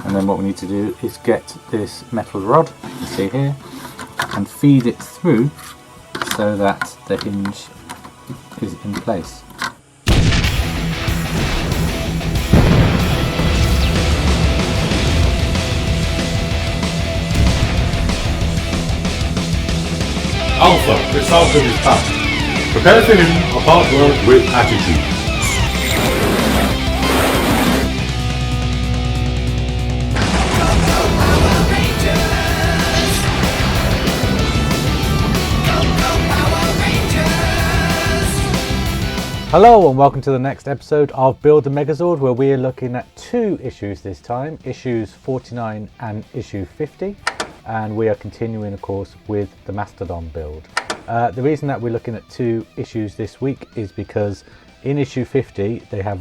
And then what we need to do is get this metal rod, you see here, and feed it through so that the hinge is in place. Alpha, the Falcon is back. Prepare for him a hard work with attitude. Hello and welcome to the next episode of Build the Megazord, where we're looking at two issues this time, issues 49 and issue 50, and we are continuing of course with the Mastodon build. The reason that we're looking at two issues this week is because in issue 50 they have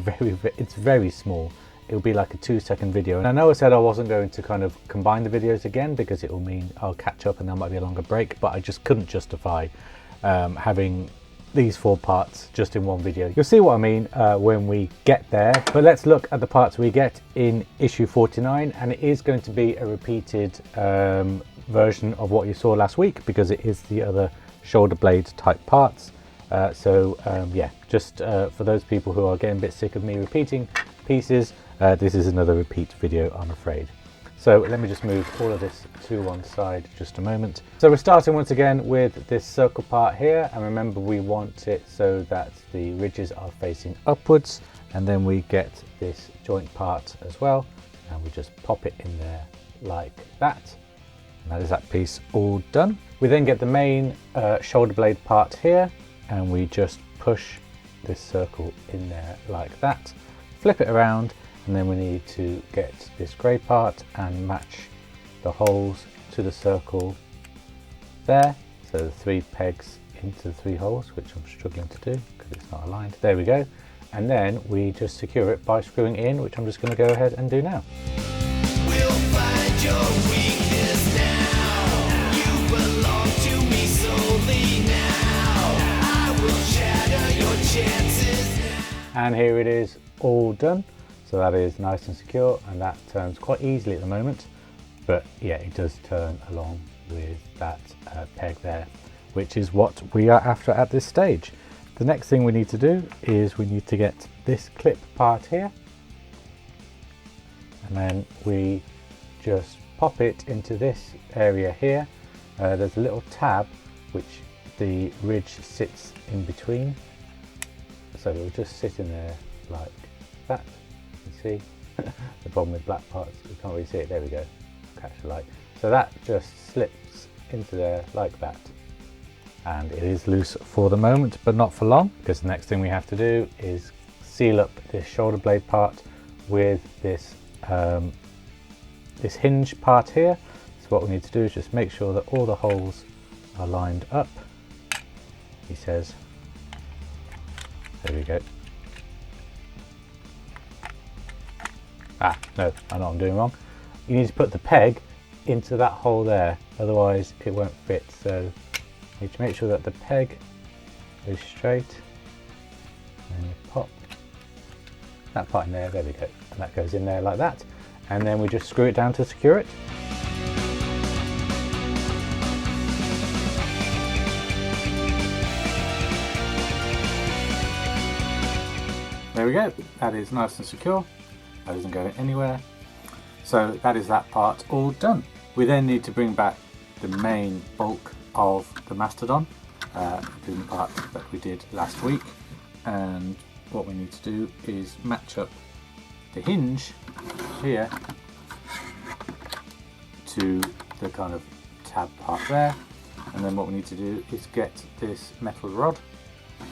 it's very small. It'll be like a 2-second video, and I know I said I wasn't going to kind of combine the videos again because it will mean I'll catch up and there might be a longer break, but I just couldn't justify having these 4 parts just in one video. You'll see what I mean when we get there, but let's look at the parts we get in issue 49, and it is going to be a repeated version of what you saw last week because it is the other shoulder blade type parts. Yeah, just for those people who are getting a bit sick of me repeating pieces, this is another repeat video, I'm afraid. So let me just move all of this to one side just a moment. So we're starting once again with this circle part here, and remember we want it so that the ridges are facing upwards, and then we get this joint part as well, and we just pop it in there like that, and that is that piece all done. We then get the main shoulder blade part here, and we just push this circle in there like that, flip it around, and then we need to get this grey part and match the holes to the circle there. So the 3 pegs into the 3 holes, which I'm struggling to do because it's not aligned. There we go. And then we just secure it by screwing in, which I'm just going to go ahead and do now. We'll find your weakness now. You belong to me solely now. I will shatter your chances now. And here it is all done. So that is nice and secure, and that turns quite easily at the moment, but yeah, it does turn along with that peg there, which is what we are after at this stage. The next thing we need to do is we need to get this clip part here, and then we just pop it into this area here. There's a little tab which the ridge sits in between, so it will just sit in there like that. See the problem with black parts, you can't really see it. There we go, catch the light. So that just slips into there like that, and it is loose for the moment but not for long, because the next thing we have to do is seal up this shoulder blade part with this this hinge part here. So what we need to do is just make sure that all the holes are lined up, he says. There we go. No, I know what I'm doing wrong. You need to put the peg into that hole there, otherwise it won't fit. So you need to make sure that the peg is straight, and you pop that part in there. There we go, and that goes in there like that, and then we just screw it down to secure it. There we go, that is nice and secure. That doesn't go anywhere. So that is that part all done. We then need to bring back the main bulk of the Mastodon, including the part that we did last week. And what we need to do is match up the hinge here to the kind of tab part there. And then what we need to do is get this metal rod,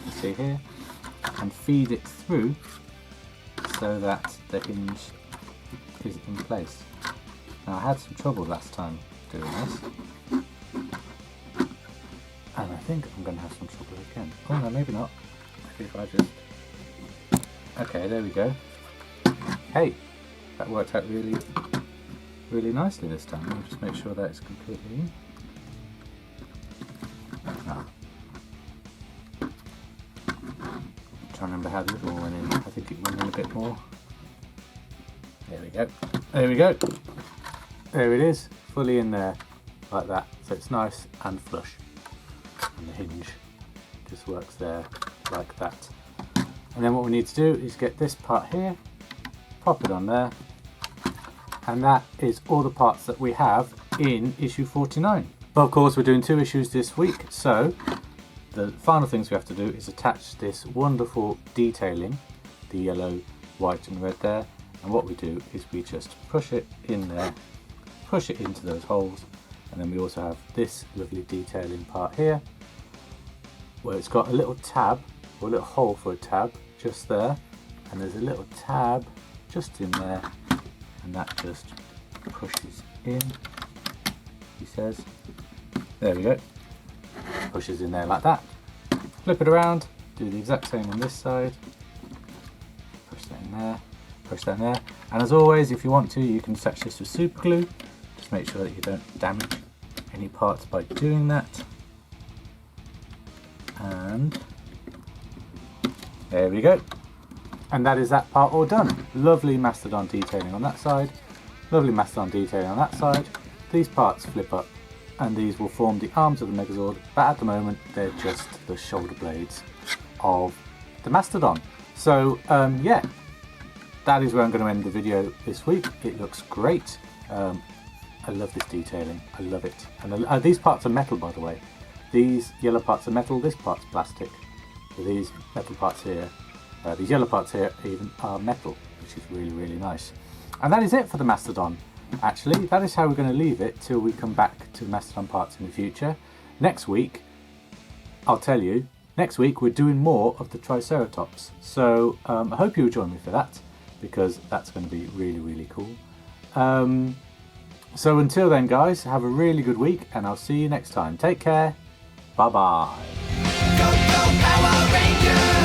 you see here, and feed it through so that the hinge is in place. Now I had some trouble last time doing this, and I think I'm going to have some trouble again. Oh no, maybe not. Maybe if I just... Okay, there we go. Hey, that worked out really nicely this time. Let me just make sure that it's completely in. I'm trying to remember how the other one went in. I think it went in a bit more. There we go. There we go. There it is, fully in there, like that. So it's nice and flush. And the hinge just works there, like that. And then what we need to do is get this part here, pop it on there, and that is all the parts that we have in issue 49. But of course we're doing 2 issues this week, so the final things we have to do is attach this wonderful detailing, the yellow, white and red there, and what we do is we just push it in there, push it into those holes, and then we also have this lovely detailing part here, where it's got a little tab, or a little hole for a tab, just there, and there's a little tab just in there, and that just pushes in, he says. There we go, pushes in there like that. Flip it around, do the exact same on this side, push that in there, push that in there, and as always, if you want to, you can attach this with super glue. Just make sure that you don't damage any parts by doing that. And there we go. And that is that part all done. Lovely mastodon detailing on that side, lovely mastodon detailing on that side. These parts flip up and these will form the arms of the Megazord, but at the moment they're just the shoulder blades of the mastodon. So yeah, that is where I'm going to end the video this week. It looks great. I love this detailing, I love it. And these parts are metal, by the way. These yellow parts are metal, this part's plastic. So these metal parts here, these yellow parts here even are metal, which is really, really nice. And that is it for the mastodon. Actually, that is how we're going to leave it till we come back to mastodon parts in the future. Next week, I'll tell you, next week we're doing more of the Triceratops. So I hope you'll join me for that, because that's going to be really, really cool. So until then, guys, have a really good week, and I'll see you next time. Take care. Bye-bye. Go, go, Power Rangers!